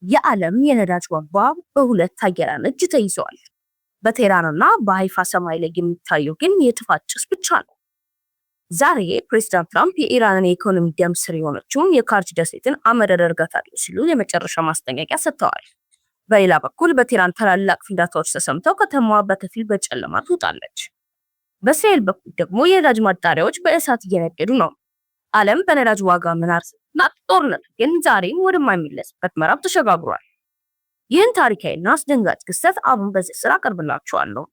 የዓለም የነዳጅ ዋጋ በሁለት ሀያላን እጅ ተይዟል። በቴህራንና በሃይፋ ሰማይ ላይ የሚታየው ግን የጥፋት ጭስ ብቻ ነው። ዛሬ ፕሬዝዳንት ትራምፕ የኢራንን የኢኮኖሚ ደም ስር የሆነችውን የካርች ደሴትን አመድ አደርጋታለሁ ሲሉ የመጨረሻ ማስጠንቀቂያ ሰጥተዋል። በሌላ በኩል በቴህራን ታላላቅ ፍንዳታዎች ተሰምተው ከተማዋ በከፊል በጨለማ ትውጣለች። በእስራኤል በኩል ደግሞ የነዳጅ ማጣሪያዎች በእሳት እየነደዱ ነው። ዓለም በነዳጅ ዋጋ መናርና ጦርነት ግን ዛሬም ወደማይመለስበት ምዕራፍ ተሸጋግሯል። ይህን ታሪካዊና አስደንጋጭ ክስተት አሁን በዚህ ስራ አቀርብላችኋለሁ።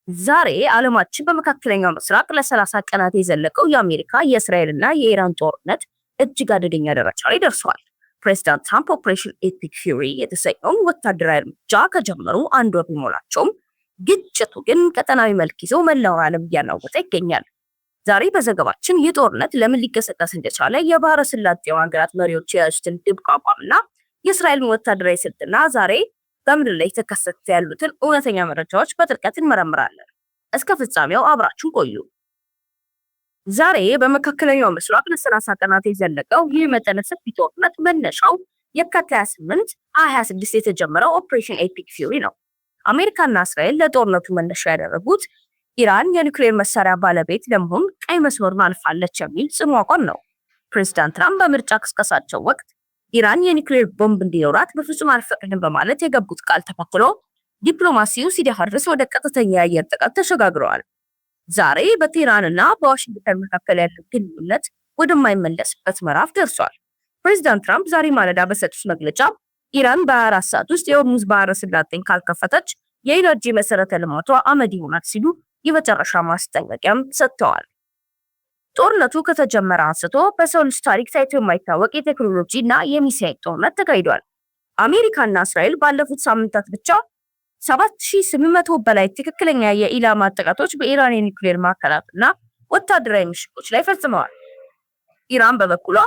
ዛሬ ዓለማችን በመካከለኛው ምስራቅ ለ30 ቀናት የዘለቀው የአሜሪካ የእስራኤልና የኢራን ጦርነት እጅግ አደገኛ ደረጃ ላይ ደርሷል። ፕሬዝዳንት ትራምፕ ኦፕሬሽን ኤፒክ ፊውሪ የተሰኘውን ወታደራዊ እርምጃ ከጀመሩ አንድ ወር ቢሞላቸውም ግጭቱ ግን ቀጠናዊ መልክ ይዞ መላውን ዓለም እያናወጠ ይገኛል። ዛሬ በዘገባችን ይህ ጦርነት ለምን ሊቀሰቀስ እንደቻለ፣ የባህረ ሰላጤው ሀገራት መሪዎች የያዙትን ድብቅ አቋምና የእስራኤልን ወታደራዊ ስልትና ዛሬ በምድር ላይ ተከሰተ ያሉትን እውነተኛ መረጃዎች በጥልቀት እንመረምራለን። እስከ ፍጻሜው አብራችሁን ቆዩ። ዛሬ በመካከለኛው ምስራቅ ለ30 ቀናት የዘለቀው ይህ መጠነ ሰፊ ጦርነት መነሻው የካቲት 28 2026 የተጀመረው ኦፕሬሽን ኤፒክ ፊውሪ ነው። አሜሪካና እስራኤል ለጦርነቱ መነሻ ያደረጉት ኢራን የኒውክሌር መሳሪያ ባለቤት ለመሆን ቀይ መስመሩን አልፋለች የሚል ጽኑ አቋም ነው። ፕሬዝዳንት ትራምፕ በምርጫ ቅስቀሳቸው ወቅት ኢራን የኒውክሌር ቦምብ እንዲኖራት በፍጹም አልፈቅድም በማለት የገቡት ቃል ተከትሎ ዲፕሎማሲው ሲደፈርስ ወደ ቀጥተኛ የአየር ጥቃት ተሸጋግረዋል። ዛሬ በቴህራንና በዋሽንግተን መካከል ያለው ግንኙነት ወደማይመለስበት ምዕራፍ ደርሷል። ፕሬዝዳንት ትራምፕ ዛሬ ማለዳ በሰጡት መግለጫ ኢራን በ24 ሰዓት ውስጥ የሆርሙዝ ባህረ ሰላጤን ካልከፈተች የኢነርጂ መሰረተ ልማቷ አመድ ይሆናል ሲሉ የመጨረሻ ማስጠንቀቂያም ሰጥተዋል። ጦርነቱ ከተጀመረ አንስቶ በሰው ልጅ ታሪክ ታይቶ የማይታወቅ የቴክኖሎጂ እና የሚሳይል ጦርነት ተካሂዷል። አሜሪካና እስራኤል ባለፉት ሳምንታት ብቻ 7800 በላይ ትክክለኛ የኢላማ ጥቃቶች በኢራን የኒውክሌር ማዕከላትና ወታደራዊ ምሽጎች ላይ ፈጽመዋል። ኢራን በበኩሏ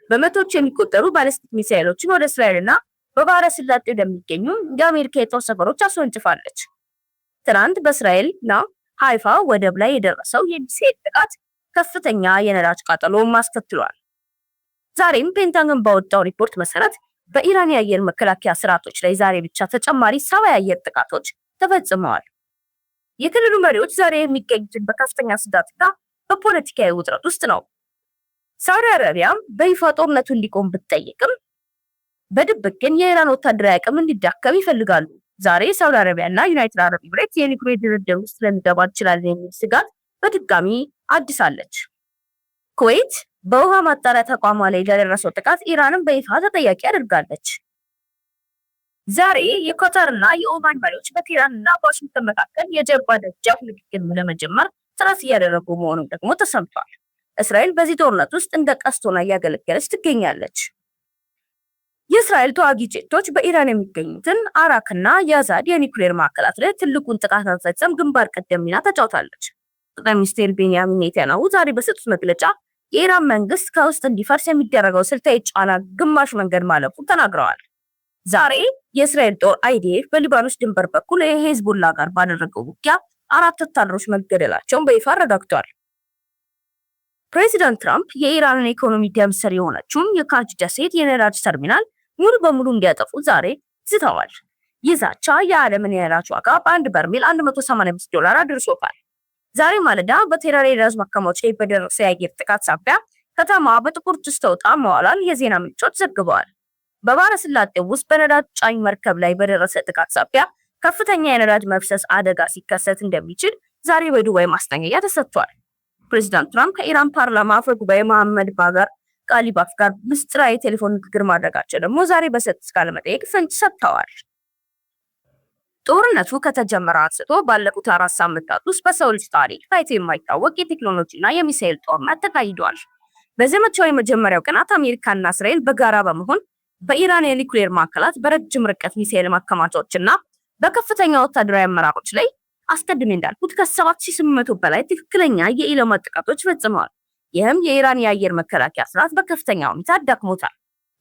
በመቶዎች የሚቆጠሩ ባሊስቲክ ሚሳይሎችን ወደ እስራኤልና በባህረ ሰላጤው ወደሚገኙ የአሜሪካ የጦር ሰፈሮች አስወንጭፋለች። ትናንት በእስራኤልና ሃይፋ ወደብ ላይ የደረሰው የሚሳይል ጥቃት ከፍተኛ የነዳጅ ቃጠሎ ማስከትሏል። ዛሬም ፔንታገን ባወጣው ሪፖርት መሰረት በኢራን የአየር መከላከያ ስርዓቶች ላይ ዛሬ ብቻ ተጨማሪ 70 የአየር ጥቃቶች ተፈጽመዋል። የክልሉ መሪዎች ዛሬ የሚገኙትን በከፍተኛ ስጋትና በፖለቲካዊ ውጥረት ውስጥ ነው። ሳውዲ አረቢያም በይፋ ጦርነቱ እንዲቆም ብትጠይቅም በድብቅ ግን የኢራን ወታደራዊ አቅም እንዲዳከም ይፈልጋሉ። ዛሬ ሳውዲ አረቢያና ዩናይትድ አረብ ኤሚሬትስ የኒውክሌር ድርድር ውስጥ ልንገባ እንችላለን የሚል ስጋት በድጋሚ አዲሳለች። ኩዌት በውሃ ማጣሪያ ተቋሟ ላይ ለደረሰው ጥቃት ኢራንን በይፋ ተጠያቂ አድርጋለች። ዛሬ የኳታርና የኦማን መሪዎች በቴህራንና በዋሽንግተን መካከል የጀርባ ደጃፍ ንግግር ለመጀመር ጥረት እያደረጉ መሆኑን ደግሞ ተሰምቷል። እስራኤል በዚህ ጦርነት ውስጥ እንደ ቀስት ሆና እያገለገለች ትገኛለች። የእስራኤል ተዋጊ ጄቶች በኢራን የሚገኙትን አራክና ያዛድ የኒውክሌር ማዕከላት ላይ ትልቁን ጥቃት ለመፈጸም ግንባር ቀደም ሚና ተጫውታለች። ጠቅላይ ሚኒስትር ቤንያሚን ኔታንያሁ ዛሬ በሰጡት መግለጫ የኢራን መንግስት ከውስጥ እንዲፈርስ የሚደረገው ስልታዊ ጫና ግማሽ መንገድ ማለፉን ተናግረዋል። ዛሬ የእስራኤል ጦር አይዲኤፍ በሊባኖስ ድንበር በኩል የሄዝቦላ ጋር ባደረገው ውጊያ 4 ወታደሮች መገደላቸውን በይፋ አረጋግጧል። ፕሬዚዳንት ትራምፕ የኢራንን ኢኮኖሚ ደም ስር የሆነችውን የካርች ደሴት የነዳጅ ተርሚናል ሙሉ በሙሉ እንዲያጠፉ ዛሬ ዝተዋል። ይህ ዛቻ የዓለምን የነዳጅ ዋጋ በአንድ በርሜል $185 አድርሶታል። ዛሬ ማለዳ በቴህራን የነዳጅ ማከማቻዎች ላይ በደረሰ የአየር ጥቃት ሳቢያ ከተማዋ በጥቁር ጭስ ተውጣ መዋሏን የዜና ምንጮች ዘግበዋል። በባህረ ሰላጤው ውስጥ በነዳጅ ጫኝ መርከብ ላይ በደረሰ ጥቃት ሳቢያ ከፍተኛ የነዳጅ መፍሰስ አደጋ ሲከሰት እንደሚችል ዛሬ በዱባይ ማስጠንቀቂያ ተሰጥቷል። ፕሬዝዳንት ትራምፕ ከኢራን ፓርላማ አፈ ጉባኤ መሐመድ ባጋር ጋሊባፍ ጋር ምስጢራዊ ቴሌፎን ንግግር ማድረጋቸው ደግሞ ዛሬ በሰጡት ቃለ መጠይቅ ፍንጭ ሰጥተዋል። ጦርነቱ ከተጀመረ አንስቶ ባለፉት 4 ሳምንታት ውስጥ በሰው ልጅ ታሪክ ታይቶ የማይታወቅ የቴክኖሎጂና የሚሳይል ጦርነት ተካሂዷል። በዘመቻው የመጀመሪያው ቀናት አሜሪካና እስራኤል በጋራ በመሆን በኢራን የኒውክሌር ማዕከላት፣ በረጅም ርቀት ሚሳይል ማከማቻዎችና በከፍተኛ ወታደራዊ አመራሮች ላይ አስቀድሜ እንዳልኩት ከ7800 በላይ ትክክለኛ የኢላማ ጥቃቶች ፈጽመዋል። ይህም የኢራን የአየር መከላከያ ስርዓት በከፍተኛ ሁኔታ አዳክሞታል።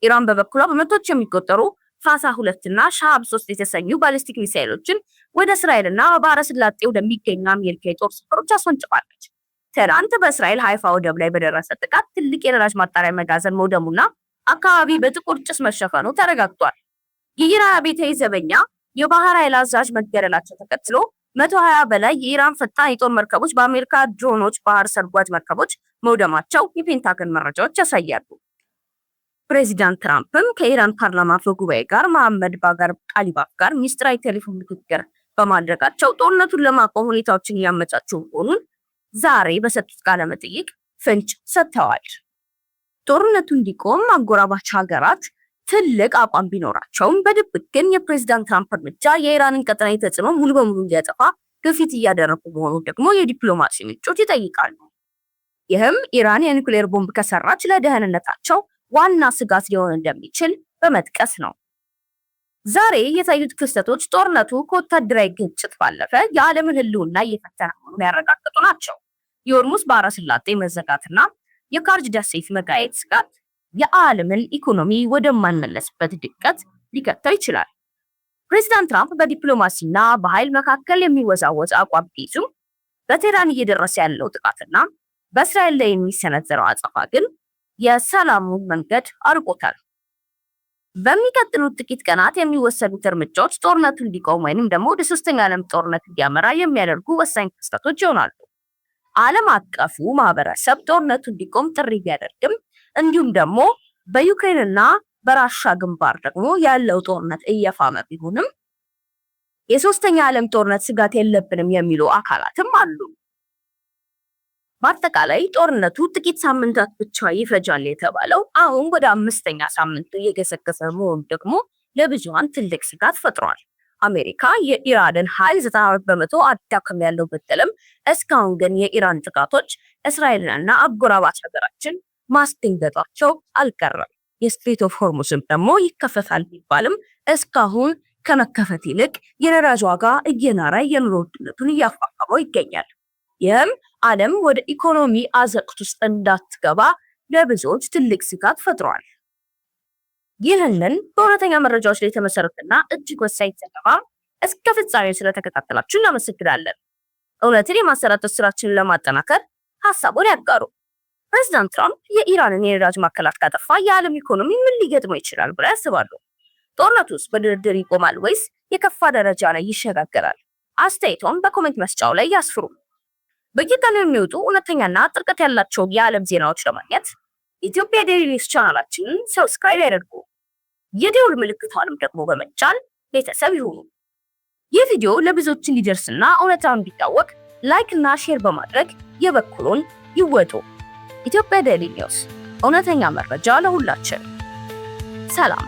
ኢራን በበኩሏ በመቶዎች የሚቆጠሩ ፋሳ 2 እና ሻሃብ 3 የተሰኙ ባሊስቲክ ሚሳይሎችን ወደ እስራኤልና በባህረ ሰላጤው ወደሚገኙ አሜሪካ የጦር ሰፈሮች አስወንጭፋለች። ትናንት በእስራኤል ሃይፋ ወደብ ላይ በደረሰ ጥቃት ትልቅ የነዳጅ ማጣሪያ መጋዘን መውደሙና አካባቢ በጥቁር ጭስ መሸፈኑ ተረጋግጧል። የኢራን አብዮታዊ ዘበኛ የባህር ኃይል አዛዥ መገደላቸው ተከትሎ 120 በላይ የኢራን ፈጣን የጦር መርከቦች በአሜሪካ ድሮኖች ባህር ሰርጓጅ መርከቦች መውደማቸው የፔንታገን መረጃዎች ያሳያሉ። ፕሬዚዳንት ትራምፕም ከኢራን ፓርላማ አፈ ጉባኤ ጋር መሐመድ ባጋር ቃሊባፍ ጋር ሚስጥራዊ ቴሌፎን ንግግር በማድረጋቸው ጦርነቱን ለማቆም ሁኔታዎችን እያመቻቹ መሆኑን ዛሬ በሰጡት ቃለ መጠይቅ ፍንጭ ሰጥተዋል። ጦርነቱ እንዲቆም አጎራባች ሀገራት ትልቅ አቋም ቢኖራቸውም በድብቅ ግን የፕሬዚዳንት ትራምፕ እርምጃ የኢራንን ቀጠናዊ ተጽዕኖ ሙሉ በሙሉ እንዲያጠፋ ግፊት እያደረጉ መሆኑን ደግሞ የዲፕሎማሲ ምንጮች ይጠይቃሉ። ይህም ኢራን የኒውክሌር ቦምብ ከሰራች ለደህንነታቸው ዋና ስጋት ሊሆን እንደሚችል በመጥቀስ ነው። ዛሬ የታዩት ክስተቶች ጦርነቱ ከወታደራዊ ግጭት ባለፈ የዓለምን ሕልውና እየፈተነ መሆኑን ያረጋገጡ ናቸው። የሆርሙዝ ባህረ ሰላጤ መዘጋትና የካርጅ ደሴት መጋየት ስጋት የዓለምን ኢኮኖሚ ወደማንመለስበት ድቀት ሊከተው ይችላል። ፕሬዚዳንት ትራምፕ በዲፕሎማሲና በኃይል መካከል የሚወዛወዝ አቋም ቢይዙም በቴህራን እየደረሰ ያለው ጥቃትና በእስራኤል ላይ የሚሰነዘረው አጸፋ ግን የሰላሙን መንገድ አርቆታል። በሚቀጥሉት ጥቂት ቀናት የሚወሰዱት እርምጃዎች ጦርነቱ እንዲቆም ወይንም ደግሞ ወደ ሶስተኛ ዓለም ጦርነት እንዲያመራ የሚያደርጉ ወሳኝ ክስተቶች ይሆናሉ። ዓለም አቀፉ ማህበረሰብ ጦርነቱ እንዲቆም ጥሪ ቢያደርግም እንዲሁም ደግሞ በዩክሬንና በራሻ ግንባር ደግሞ ያለው ጦርነት እየፋመ ቢሆንም የሶስተኛ ዓለም ጦርነት ስጋት የለብንም የሚሉ አካላትም አሉ። በአጠቃላይ ጦርነቱ ጥቂት ሳምንታት ብቻ ይፈጃል የተባለው አሁን ወደ 5ኛ ሳምንቱ እየገሰገሰ መሆኑ ደግሞ ለብዙሃን ትልቅ ስጋት ፈጥሯል። አሜሪካ የኢራንን ኃይል 90% አዳክሜያለሁ ብትልም እስካሁን ግን የኢራን ጥቃቶች እስራኤልንና አጎራባች ሀገራችን ማስደንገጣቸው አልቀረም። የስትሬት ኦፍ ሆርሙዝም ደግሞ ይከፈታል ቢባልም እስካሁን ከመከፈት ይልቅ የነዳጅ ዋጋ እየናረ የኑሮ ውድነቱን እያፋፋመው ይገኛል። ይህም ዓለም ወደ ኢኮኖሚ አዘቅት ውስጥ እንዳትገባ ለብዙዎች ትልቅ ስጋት ፈጥሯል። ይህንን በእውነተኛ መረጃዎች ላይ የተመሰረተና እጅግ ወሳኝ ዘገባ እስከ ፍጻሜው ስለተከታተላችሁ እናመሰግናለን። እውነትን የማሰራጨት ስራችንን ለማጠናከር ሀሳቡን ያጋሩ። ፕሬዚዳንት ትራምፕ የኢራንን የነዳጅ ማዕከላት ካጠፋ የዓለም ኢኮኖሚ ምን ሊገጥመው ይችላል ብለው ያስባሉ? ጦርነቱስ በድርድር ይቆማል ወይስ የከፋ ደረጃ ላይ ይሸጋገራል? አስተያየቶን በኮሜንት መስጫው ላይ ያስፍሩ። በየቀኑ የሚወጡ እውነተኛና ጥልቀት ያላቸው የዓለም ዜናዎች ለማግኘት ኢትዮጵያ ዴይሊ ኒውስ ቻናላችንን ሰብስክራይብ ያደርጉ። የደውል ምልክቷንም ደግሞ በመጫን ቤተሰብ ይሁኑ። ይህ ቪዲዮ ለብዙዎች እንዲደርስና እውነታው እንዲታወቅ ላይክ እና ሼር በማድረግ የበኩሉን ይወጡ። ኢትዮጵያ ዴይሊ ኒውስ፣ እውነተኛ መረጃ ለሁላችን። ሰላም።